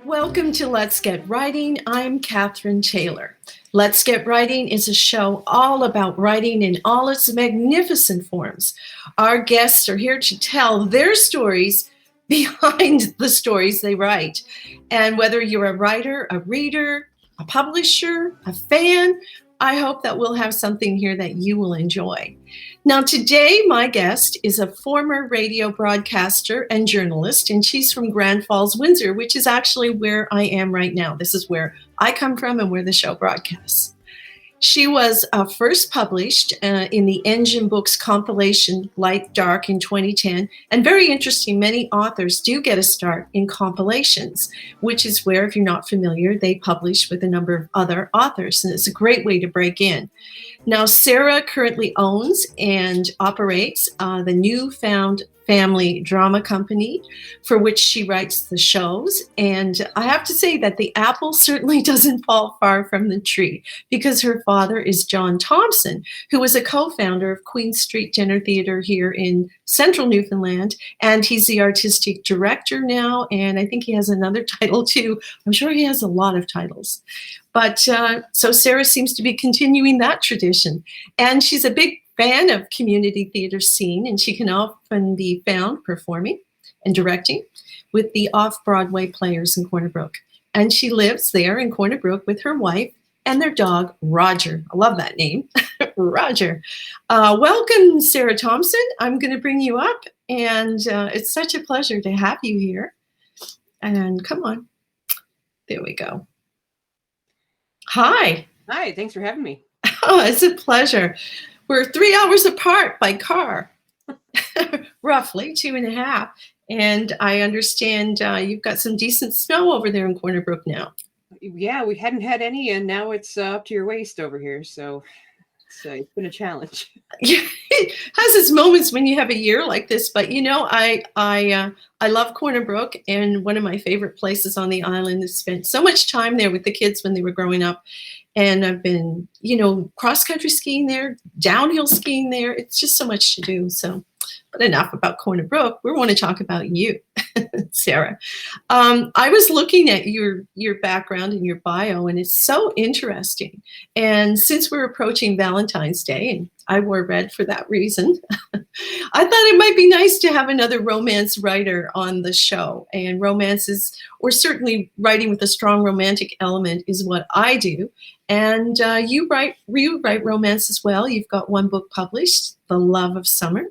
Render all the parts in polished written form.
Welcome to Let's Get Writing. I'm Catherine Taylor. Let's Get Writing is a show all about writing in all its magnificent forms. Our guests are here to tell their stories behind the stories they write. And whether you're a writer, a reader, a publisher, a fan, I hope that we'll have something here that you will enjoy. Now, today, my guest is a former radio broadcaster and journalist, and she's from Grand Falls-Windsor, which is actually where I am right now. This is where I come from and where the show broadcasts. She was first published in the Engen Books compilation Light Dark in 2010. And very interesting, many authors do get a start in compilations, which is where, if you're not familiar, they publish with a number of other authors. And it's a great way to break in. Now, Sarah currently owns and operates the Newfound Family Drama Company, for which she writes the shows. And I have to say that the apple certainly doesn't fall far from the tree, because her father is John Thompson, who was a co-founder of Queen Street Dinner Theatre here in central Newfoundland. And he's the artistic director now. And I think he has another title too. I'm sure he has a lot of titles. But so Sarah seems to be continuing that tradition. And she's a big fan of community theater scene, and she can often be found performing and directing with the Off Broadway Players in Corner Brook. And she lives there in Corner Brook with her wife and their dog, Roger. I love that name, Roger. Welcome, Sarah Thompson. I'm going to bring you up, and it's such a pleasure to have you here. And come on. There we go. Hi. Hi, thanks for having me. Oh, it's a pleasure. We're 3 hours apart by car, roughly 2.5. And I understand you've got some decent snow over there in Corner Brook now. Yeah, we hadn't had any, and now it's up to your waist over here. So it's been a challenge. Yeah, it has its moments when you have a year like this. But, you know, I love Corner Brook, and one of my favorite places on the island. I've spent so much time there with the kids when they were growing up. And I've been, cross-country skiing there, downhill skiing there. It's just so much to do. So, but enough about Corner Brook. We want to talk about you, Sarah. I was looking at your background and your bio, and it's so interesting. And since we're approaching Valentine's Day, and I wore red for that reason, I thought it might be nice to have another romance writer on the show. And romances, or certainly writing with a strong romantic element, is what I do. And you write romance as well. You've got one book published, The Love of Summer,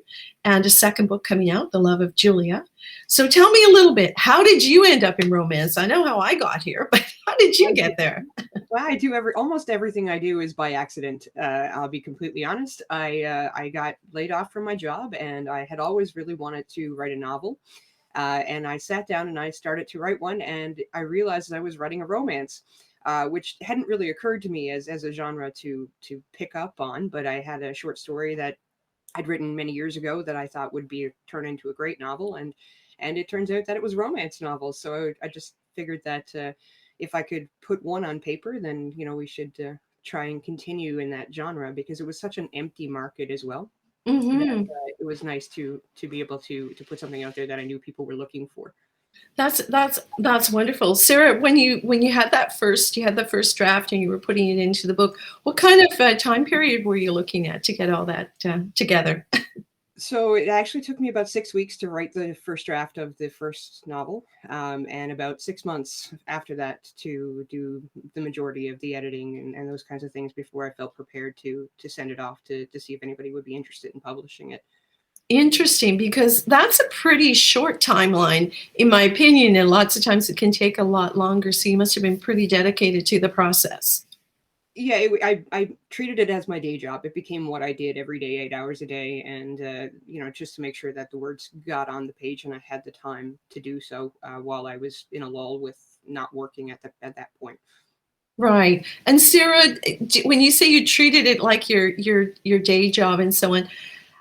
and a second book coming out, The Love of Julia. So tell me a little bit, how did you end up in romance? I know how I got here, but how did you get there? Well, I do almost everything I do is by accident. I'll be completely honest. I got laid off from my job, and I had always really wanted to write a novel. And I sat down and I started to write one, and I realized I was writing a romance. Which hadn't really occurred to me as a genre to pick up on, but I had a short story that I'd written many years ago that I thought would turn into a great novel, and it turns out that it was a romance novel. So I just figured that if I could put one on paper, then we should try and continue in that genre, because it was such an empty market as well. Mm-hmm. That, it was nice to be able to put something out there that I knew people were looking for. That's wonderful, Sarah. When you had the first draft and you were putting it into the book, what kind of time period were you looking at to get all that together? So it actually took me about 6 weeks to write the first draft of the first novel, and about 6 months after that to do the majority of the editing and those kinds of things before I felt prepared to send it off to see if anybody would be interested in publishing it. Interesting, because that's a pretty short timeline, in my opinion, and lots of times it can take a lot longer. So you must have been pretty dedicated to the process. Yeah, I treated it as my day job. It became what I did every day, 8 hours a day, and just to make sure that the words got on the page and I had the time to do so while I was in a lull with not working at that point. Right. And Sarah, when you say you treated it like your day job and so on,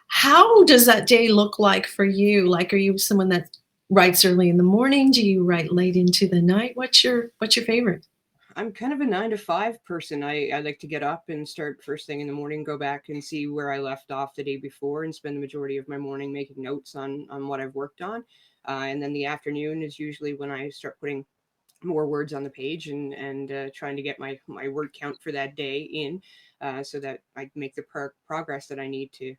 how does that day look like for you? Like, are you someone that writes early in the morning? Do you write late into the night? What's your favorite? I'm kind of a 9 to 5 person. I like to get up and start first thing in the morning, go back and see where I left off the day before, and spend the majority of my morning making notes on what I've worked on. And then the afternoon is usually when I start putting more words on the page, and trying to get my word count for that day in, so that I make the progress that I need to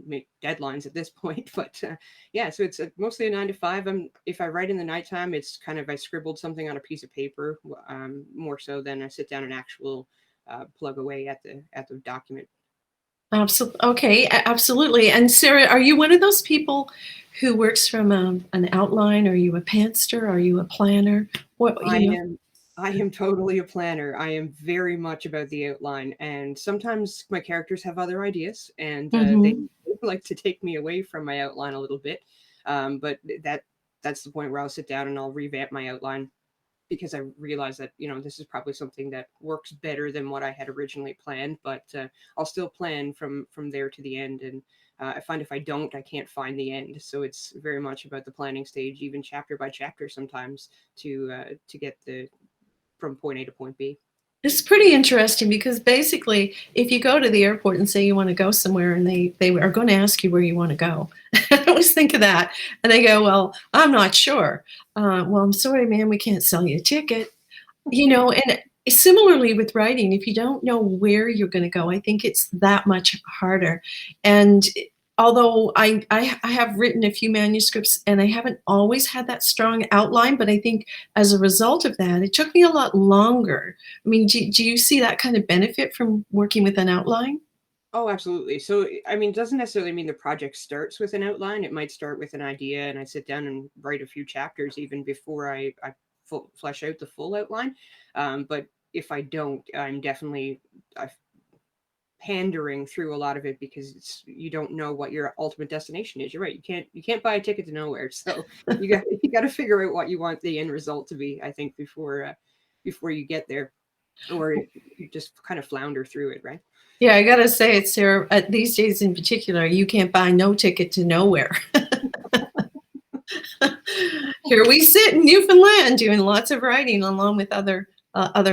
make deadlines at this point. But yeah, so it's mostly a 9 to 5. If I write in the nighttime, it's kind of I scribbled something on a piece of paper, more so than I sit down and actual plug away at the document. Absolutely. Okay, absolutely. And Sarah, are you one of those people who works from an outline? Are you a pantster? Are you a planner? What, I you know? am I am totally a planner. I am very much about the outline, and sometimes my characters have other ideas, and they Mhm. like to take me away from my outline a little bit. But that's the point where I'll sit down and I'll revamp my outline, because I realize that, this is probably something that works better than what I had originally planned. But I'll still plan from there to the end, and I find if I don't, I can't find the end. So it's very much about the planning stage, even chapter by chapter sometimes, to get the from point A to point B. It's pretty interesting because basically, if you go to the airport and say you want to go somewhere, and they are going to ask you where you want to go, I always think of that, and they go, "Well, I'm not sure." Well, I'm sorry, man, we can't sell you a ticket. And similarly with writing, if you don't know where you're going to go, I think it's that much harder. And although I have written a few manuscripts and I haven't always had that strong outline, but I think as a result of that, it took me a lot longer. I mean, do you see that kind of benefit from working with an outline? Oh, absolutely. So, I mean, it doesn't necessarily mean the project starts with an outline. It might start with an idea, and I sit down and write a few chapters even before I flesh out the full outline. But if I don't, I'm definitely pandering through a lot of it, because you don't know what your ultimate destination is. You're right. You can't buy a ticket to nowhere. So you got to figure out what you want the end result to be, I think, before you get there, or you just kind of flounder through it, right? Yeah, I gotta say it, Sarah. These days in particular, you can't buy no ticket to nowhere. Here we sit in Newfoundland doing lots of writing along with other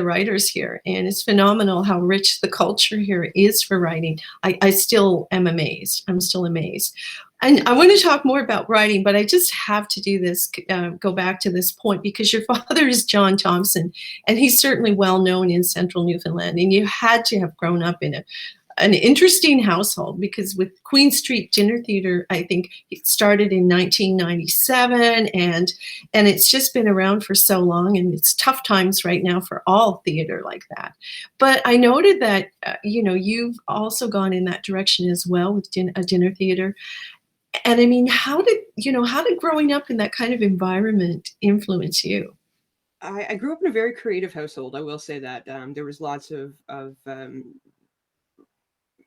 writers here, and it's phenomenal how rich the culture here is for writing. I still am amazed. I'm still amazed. And I want to talk more about writing, but I just have to do this, go back to this point, because your father is John Thompson, and he's certainly well known in central Newfoundland, and you had to have grown up in an interesting household, because with Queen Street Dinner Theater, I think it started in 1997, and it's just been around for so long, and it's tough times right now for all theater like that. But I noted that you've also gone in that direction as well with a dinner theater. And I mean, how did growing up in that kind of environment influence you? I grew up in a very creative household. I will say that there was lots of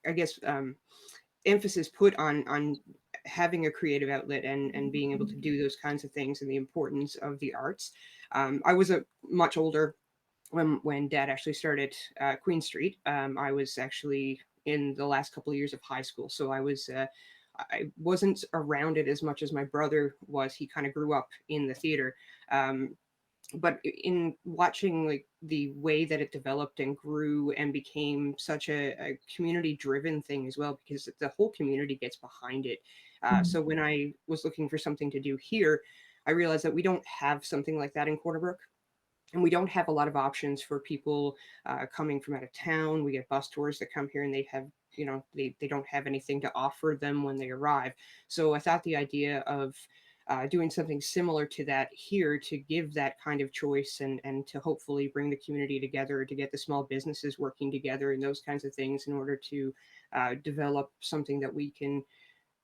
I guess emphasis put on having a creative outlet, and being able to do those kinds of things, and the importance of the arts. I was a much older when Dad actually started Queen Street. I was actually in the last couple of years of high school, so I wasn't around it as much as my brother was. He kind of grew up in the theater. But in watching like the way that it developed and grew and became such a community driven thing as well, because the whole community gets behind it. So when I was looking for something to do here, I realized that we don't have something like that in Corner Brook, and we don't have a lot of options for people coming from out of town. We get bus tours that come here, and they have, they don't have anything to offer them when they arrive. So I thought the idea of doing something similar to that here, to give that kind of choice, and to hopefully bring the community together, to get the small businesses working together and those kinds of things, in order to develop something that we can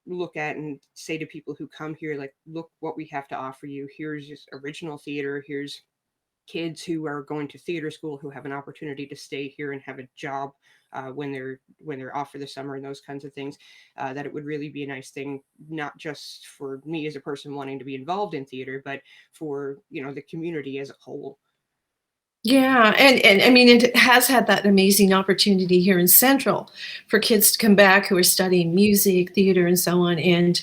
look at and say to people who come here, like, look what we have to offer you. Here's just original theater. Here's kids who are going to theater school who have an opportunity to stay here and have a job when they're off for the summer, and those kinds of things. That it would really be a nice thing, not just for me as a person wanting to be involved in theater, but for the community as a whole. Yeah, and I mean, it has had that amazing opportunity here in Central for kids to come back who are studying music, theater, and so on, and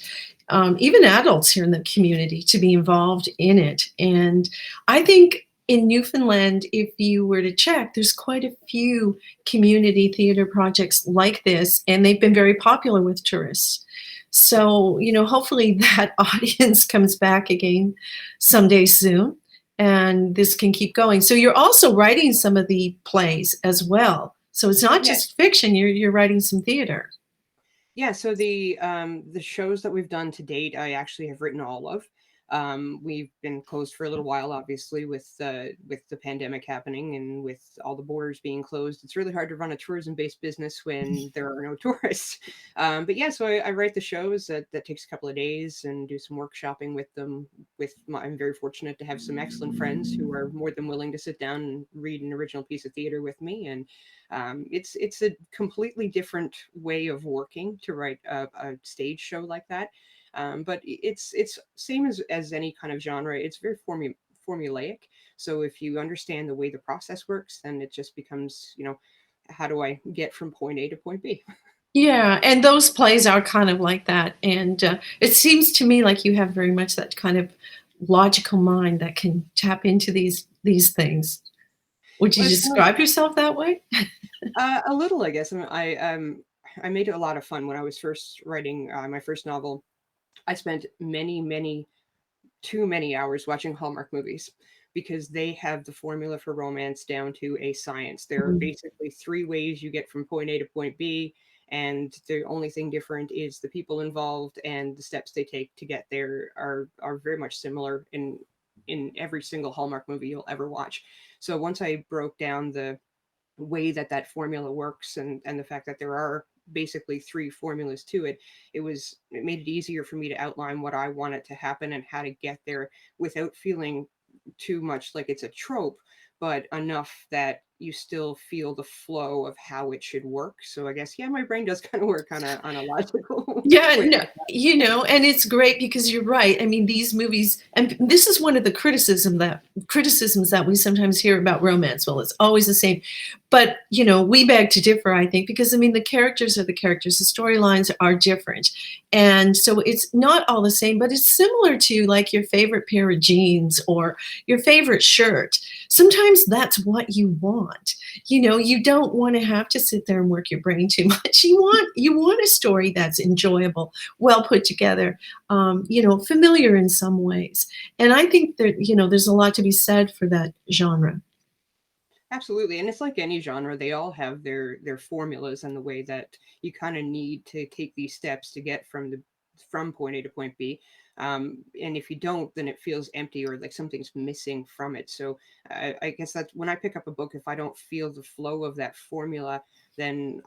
even adults here in the community to be involved in it. And I think in Newfoundland, if you were to check, there's quite a few community theater projects like this, and they've been very popular with tourists. So, hopefully that audience comes back again someday soon. and this can keep going. So you're also writing some of the plays as well. So it's not Yeah. just fiction, you're writing some theater. Yeah, so the shows that we've done to date, I actually have written all of. We've been closed for a little while, obviously, with the pandemic happening and with all the borders being closed. It's really hard to run a tourism-based business when there are no tourists. But yeah, so I write the shows. That takes a couple of days and do some workshopping with them. I'm very fortunate to have some excellent friends who are more than willing to sit down and read an original piece of theater with me, and it's a completely different way of working to write a stage show like that. But it's same as any kind of genre. It's very formulaic. So if you understand the way the process works, then it just becomes, how do I get from point A to point B? Yeah, and those plays are kind of like that. And it seems to me like you have very much that kind of logical mind that can tap into these things. Would you Well, it's kind of describe yourself that way? a little, I guess. I made it a lot of fun when I was first writing my first novel. I spent many too many hours watching Hallmark movies because they have the formula for romance down to a science. There are Mhm. basically three ways you get from point A to point B, and the only thing different is the people involved, and the steps they take to get there are very much similar in every single Hallmark movie you'll ever watch. So once I broke down the way that formula works, and the fact that there are basically three formulas to it, it made it easier for me to outline what I wanted to happen and how to get there without feeling too much like it's a trope, but enough that you still feel the flow of how it should work. So I guess, yeah, my brain does kind of work on a logical Yeah, way no, like that. and it's great because you're right. I mean, these movies, and this is one of the criticisms that we sometimes hear about romance. Well, it's always the same, but we beg to differ. I think because I mean, the characters are the characters, the storylines are different, and so it's not all the same. But it's similar to like your favorite pair of jeans or your favorite shirt. Sometimes that's what you want. You don't want to have to sit there and work your brain too much. You want a story that's enjoyable, well put together, familiar in some ways. And I think that there's a lot to be said for that genre. Absolutely, and it's like any genre; they all have their formulas and the way that you kind of need to take these steps to get from point A to point B. And if you don't, then it feels empty or like something's missing from it. So I guess that's when I pick up a book. If I don't feel the flow of that formula, then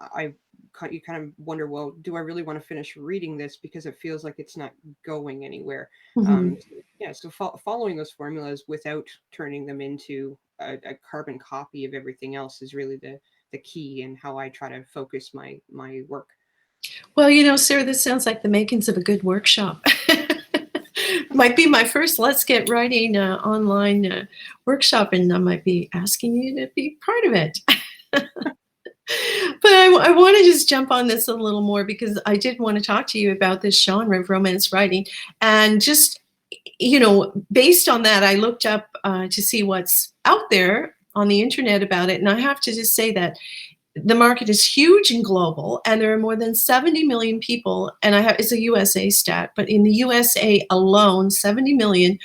you kind of wonder, well, do I really want to finish reading this because it feels like it's not going anywhere? Mhm. Yeah, so following those formulas without turning them into a carbon copy of everything else is really the key in how I try to focus my work. Well, Sarah, this sounds like the makings of a good workshop. Might be my first Let's Get Writing online workshop, and I might be asking you to be part of it. But I want to just jump on this a little more because I did want to talk to you about this genre of romance writing. And just, based on that, I looked up to see what's out there on the internet about it. And I have to just say that the market is huge and global, and there are more than 70 million people. And it's a USA stat, but in the USA alone, 70 million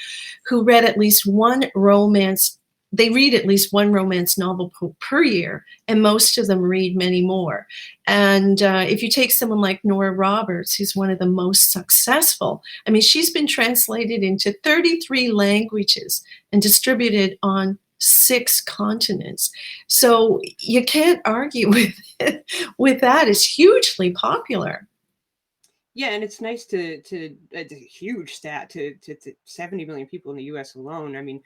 who read at least one romance. They read at least one romance novel per year, and most of them read many more. And if you take someone like Nora Roberts, who's one of the most successful, I mean, she's been translated into 33 languages and distributed on 6 continents. So you can't argue with with that. It's hugely popular. Yeah, and it's nice to it's a huge stat to 70 million people in the U.S. alone. I mean,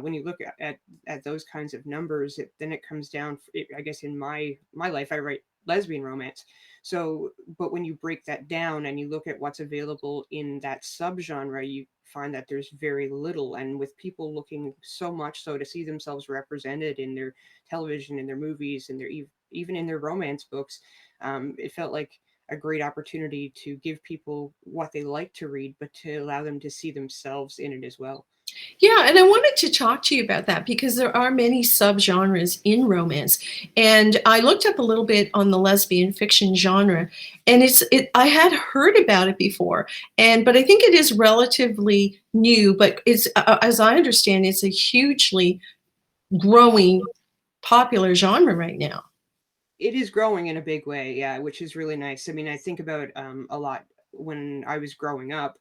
when you look at those kinds of numbers, then it comes down. I guess in my life, I write lesbian romance. So, but when you break that down and you look at what's available in that subgenre, you find that there's very little. And with people looking so much so to see themselves represented in their television, in their movies, and even in their romance books, it felt like a great opportunity to give people what they like to read, but to allow them to see themselves in it as well. Yeah, and I wanted to talk to you about that because there are many subgenres in romance. And I looked up a little bit on the lesbian fiction genre, and I had heard about it before, but I think it is relatively new, but it's as I understand, it's a hugely growing popular genre right now. It is growing in a big way, yeah, which is really nice. I mean, I think about a lot when I was growing up,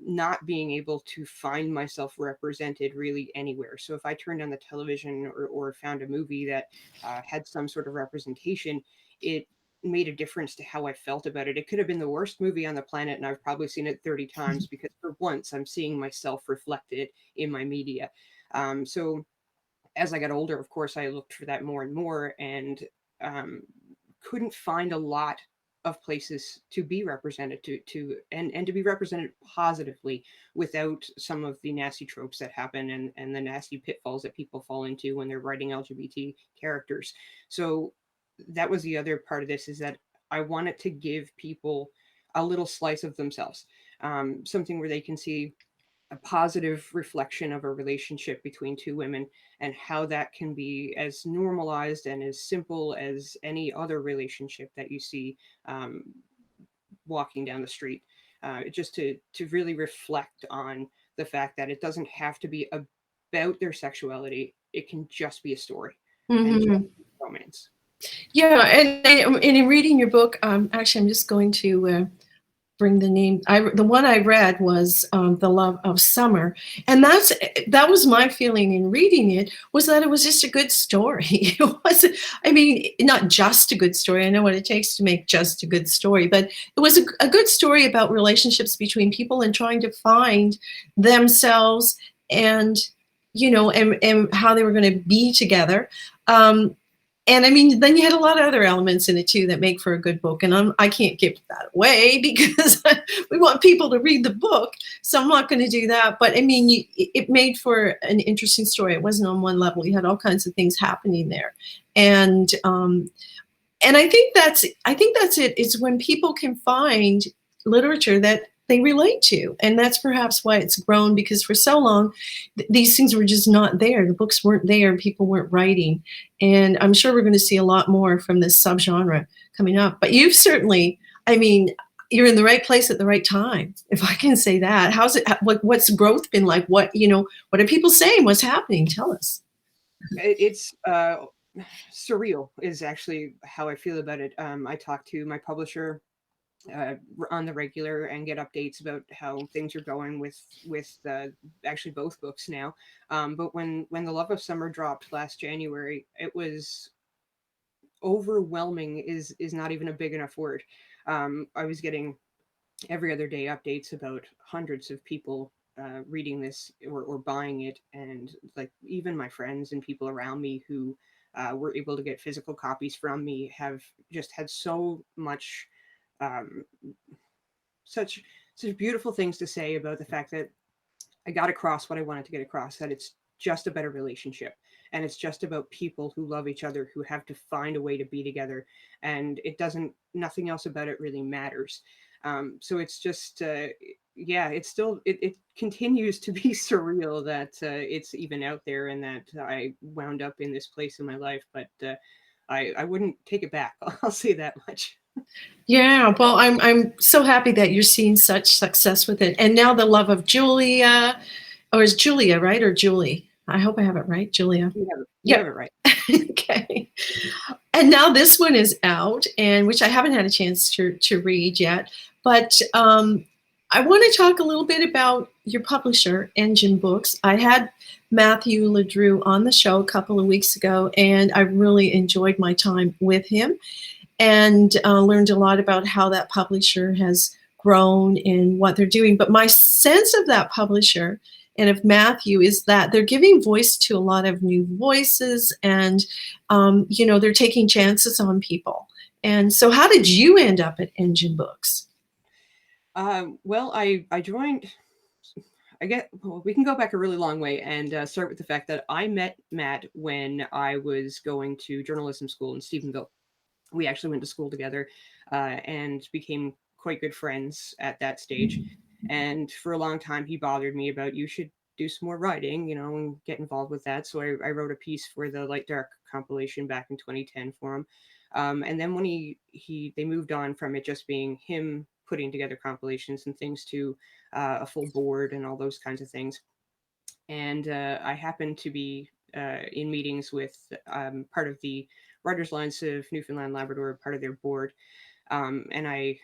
not being able to find myself represented really anywhere. So if I turned on the television or found a movie that had some sort of representation, it made a difference to how I felt about it. It could have been the worst movie on the planet, and I've probably seen it 30 times because for once I'm seeing myself reflected in my media. So as I got older, of course, I looked for that more and more, and um, couldn't find a lot of places to be represented and to be represented positively without some of the nasty tropes that happen and the nasty pitfalls that people fall into when they're writing LGBT characters. So that was the other part of this, is that I wanted to give people a little slice of themselves, something where they can see a positive reflection of a relationship between two women and how that can be as normalized and as simple as any other relationship that you see um, walking down the street. Just to really reflect on the fact that it doesn't have to be about their sexuality. It can just be a story and just Hmm. romance. Yeah, and in reading your book, actually, I'm just going to bring the name. The one I read was "The Love of Summer," and that was my feeling in reading it, was that it was just a good story. It wasn't. I mean, not just a good story. I know what it takes to make just a good story, but it was a good story about relationships between people and trying to find themselves, and and how they were going to be together. Um, and I mean, then you had a lot of other elements in it too that make for a good book. And I can't give that away because we want people to read the book. So I'm not going to do that. But I mean, it made for an interesting story. It wasn't on one level. You had all kinds of things happening there. And I think that's it. It's when people can find literature that they relate to, and that's perhaps why it's grown. Because for so long, these things were just not there. The books weren't there. People weren't writing, and I'm sure we're going to see a lot more from this subgenre coming up. But you've certainly, I mean, you're in the right place at the right time, if I can say that. How's it? What's growth been like? What are people saying? What's happening? Tell us. It's surreal is actually how I feel about it. I talked to my publisher uh, on the regular and get updates about how things are going with actually both books now. But when the Love of Summer dropped last January, it was overwhelming. Is not even a big enough word. I was getting every other day updates about hundreds of people reading this or buying it, and like even my friends and people around me who were able to get physical copies from me have just had so much um, such such beautiful things to say about the fact that I got across what I wanted to get across, that it's just a better relationship, and it's just about people who love each other, who have to find a way to be together, and it doesn't nothing else about it really matters. So it's just yeah, it's still it continues to be surreal that it's even out there and that I wound up in this place in my life, but I wouldn't take it back. I'll say that much. Yeah, well, I'm so happy that you're seeing such success with it. And now the love of Julia, or is Julia, right? Or Julie? I hope I have it right, Julia. You Yep. have it right. Okay. And now this one is out, and which I haven't had a chance to read yet. But I want to talk a little bit about your publisher, Engen Books. I had Matthew LeDrew on the show a couple of weeks ago, and I really enjoyed my time with him, and learned a lot about how that publisher has grown and what they're doing. But my sense of that publisher and of Matthew is that they're giving voice to a lot of new voices, and they're taking chances on people. And so, how did you end up at Engen Books? Well, I joined. I get well, we can go back a really long way and start with the fact that I met Matt when I was going to journalism school in Stephenville. We actually went to school together and became quite good friends at that stage. And for a long time, he bothered me about, you should do some more writing, and get involved with that. So I wrote a piece for the Light Dark compilation back in 2010 for him. And then when they moved on from it just being him putting together compilations and things to a full board and all those kinds of things. And I happened to be in meetings with part of the Writers Alliance of Newfoundland Labrador, part of their board, and I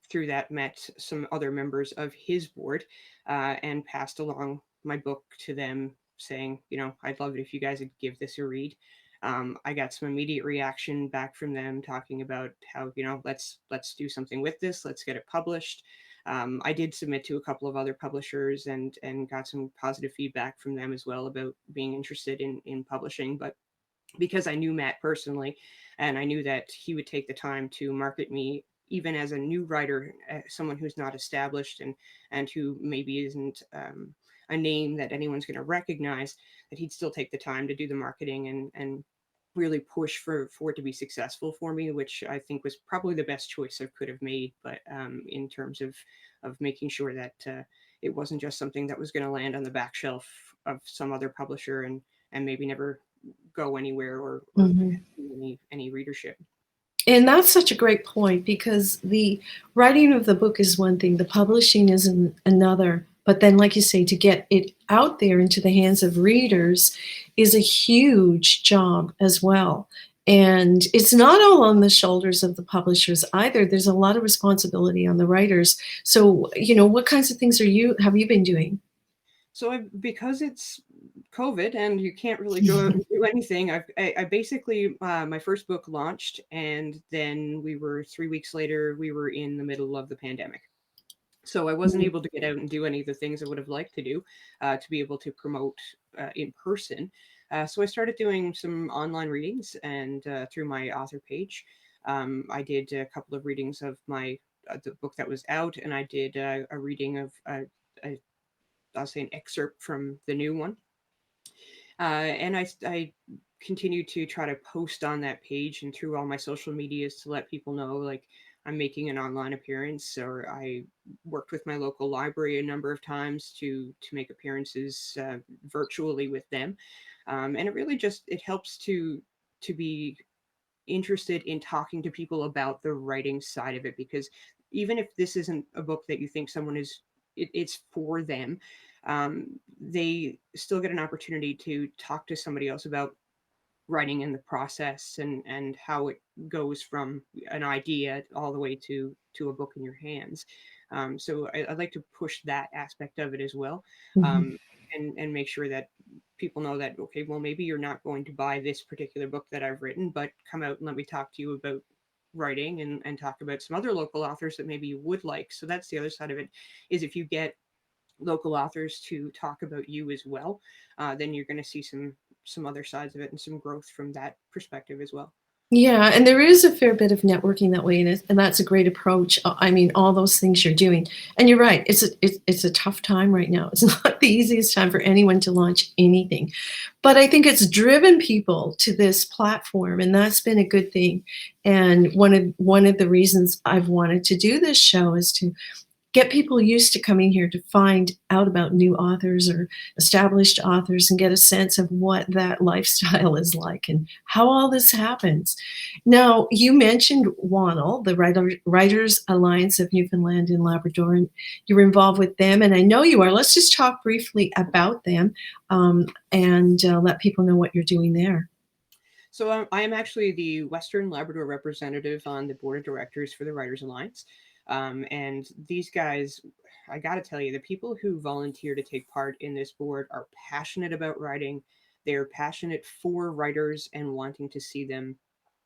through that met some other members of his board and passed along my book to them, saying, I'd love it if you guys would give this a read. I got some immediate reaction back from them talking about how, let's do something with this, let's get it published. I did submit to a couple of other publishers and got some positive feedback from them as well about being interested in publishing. But because I knew Matt personally, and I knew that he would take the time to market me even as a new writer, someone who's not established and who maybe isn't a name that anyone's going to recognize, that he'd still take the time to do the marketing and really push for it to be successful for me, which I think was probably the best choice I could have made. But in terms of making sure that it wasn't just something that was going to land on the back shelf of some other publisher and maybe never go anywhere or any readership. And that's such a great point, because the writing of the book is one thing, the publishing is another. But then, like you say, to get it out there into the hands of readers is a huge job as well. And it's not all on the shoulders of the publishers either. There's a lot of responsibility on the writers. So, what kinds of things have you been doing? So because it's COVID and you can't really go out and do anything, I basically my first book launched, and then 3 weeks later we were in the middle of the pandemic. So I wasn't able to get out and do any of the things I would have liked to do to be able to promote in person. So I started doing some online readings, and through my author page, I did a couple of readings of the book that was out, and I did a reading of I'll say an excerpt from the new one. And I continue to try to post on that page and through all my social medias to let people know, like, I'm making an online appearance, or I worked with my local library a number of times to make appearances virtually with them. And it really just it helps to be interested in talking to people about the writing side of it, because even if this isn't a book that you think someone it's for them, they still get an opportunity to talk to somebody else about writing in the process and how it goes from an idea all the way to a book in your hands. So I'd like to push that aspect of it as well, Mhm. um, and make sure that people know that, okay, well, maybe you're not going to buy this particular book that I've written, but come out and let me talk to you about writing and talk about some other local authors that maybe you would like. So that's the other side of it, is if you get local authors to talk about you as well, then you're going to see some other sides of it and some growth from that perspective as well. Yeah, and there is a fair bit of networking that way, and that's a great approach. I mean, all those things you're doing, and you're right. It's a tough time right now. It's not the easiest time for anyone to launch anything, but I think it's driven people to this platform, and that's been a good thing. And one of the reasons I've wanted to do this show is to get people used to coming here to find out about new authors or established authors and get a sense of what that lifestyle is like and how all this happens. Now, you mentioned WANL, the Writers Alliance of Newfoundland and Labrador, and you're involved with them, and I know you are. Let's just talk briefly about them and let people know what you're doing there. So I am actually the Western Labrador representative on the board of directors for the Writers Alliance. And these guys, I got to tell you, the people who volunteer to take part in this board are passionate about writing. They're passionate for writers and wanting to see them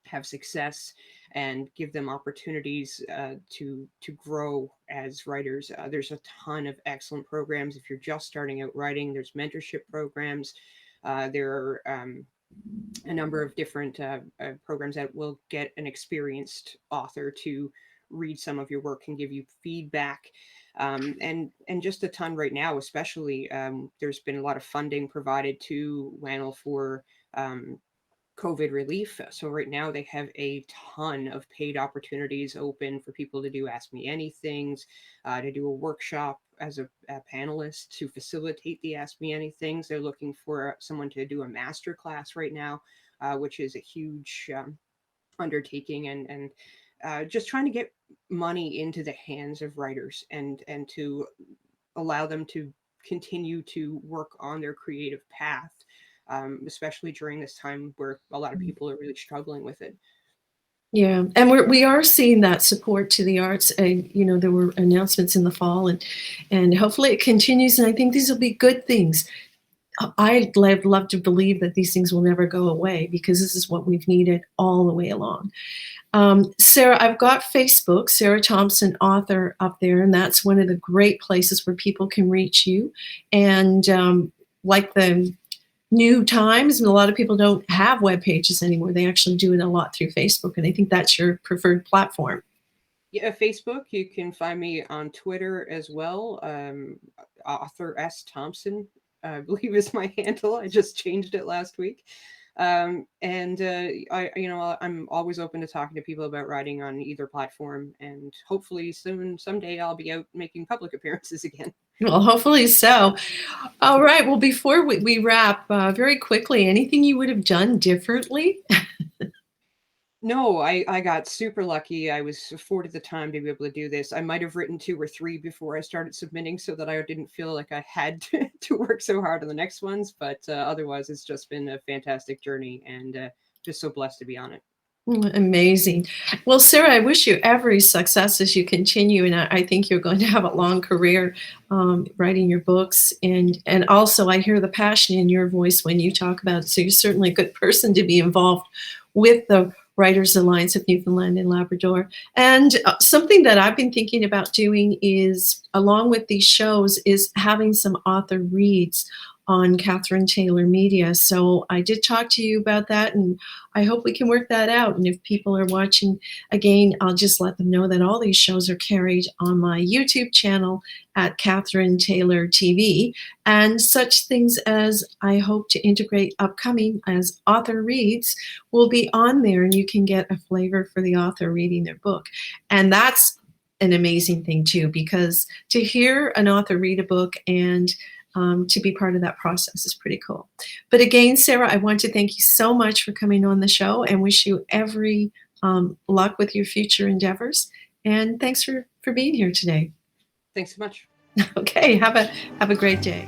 have success and give them opportunities to grow as writers. There's a ton of excellent programs. If you're just starting out writing, there's mentorship programs. There are a number of different programs that will get an experienced author to read some of your work and give you feedback, and just a ton right now. Especially, there's been a lot of funding provided to WANL for COVID relief. So right now they have a ton of paid opportunities open for people to do Ask Me Anythings, to do a workshop as a panelist to facilitate the Ask Me Anythings. They're looking for someone to do a master class right now, which is a huge undertaking, and just trying to get money into the hands of writers and to allow them to continue to work on their creative path, especially during this time where a lot of people are really struggling with it. Yeah, and we are seeing that support to the arts. You know, there were announcements in the fall, and hopefully it continues. And I think these will be good things. I'd love to believe that these things will never go away, because this is what we've needed all the way along. Sarah, I've got Facebook, Sarah Thompson, author, up there, and that's one of the great places where people can reach you. And like the new times, and a lot of people don't have web pages anymore. They actually do it a lot through Facebook, and I think that's your preferred platform. Yeah, Facebook. You can find me on Twitter as well. Author S Thompson, I believe, is my handle. I just changed it last week. And I'm always open to talking to people about writing on either platform, and hopefully someday I'll be out making public appearances again. Well, hopefully so. All right. Well, before we wrap, very quickly, anything you would have done differently? No, I got super lucky. I was afforded the time to be able to do this. I might have written 2 or 3 before I started submitting, so that I didn't feel like I had to work so hard on the next ones. But otherwise, it's just been a fantastic journey, and just so blessed to be on it. Amazing. Well, Sarah, I wish you every success as you continue, and I think you're going to have a long career writing your books. And also, I hear the passion in your voice when you talk about it. So you're certainly a good person to be involved with the Writers Alliance of Newfoundland and Labrador. And something that I've been thinking about doing is, along with these shows, is having some author reads on Catherine Taylor Media. So I did talk to you about that, and I hope we can work that out. And if people are watching, again, I'll just let them know that all these shows are carried on my YouTube channel at Catherine Taylor TV, and such things as I hope to integrate upcoming as author reads will be on there, and you can get a flavor for the author reading their book. And that's an amazing thing too, because to hear an author read a book and to be part of that process is pretty cool. But again, Sarah, I want to thank you so much for coming on the show, and wish you every luck with your future endeavors. And thanks for being here today. Thanks so much. Okay, have a great day.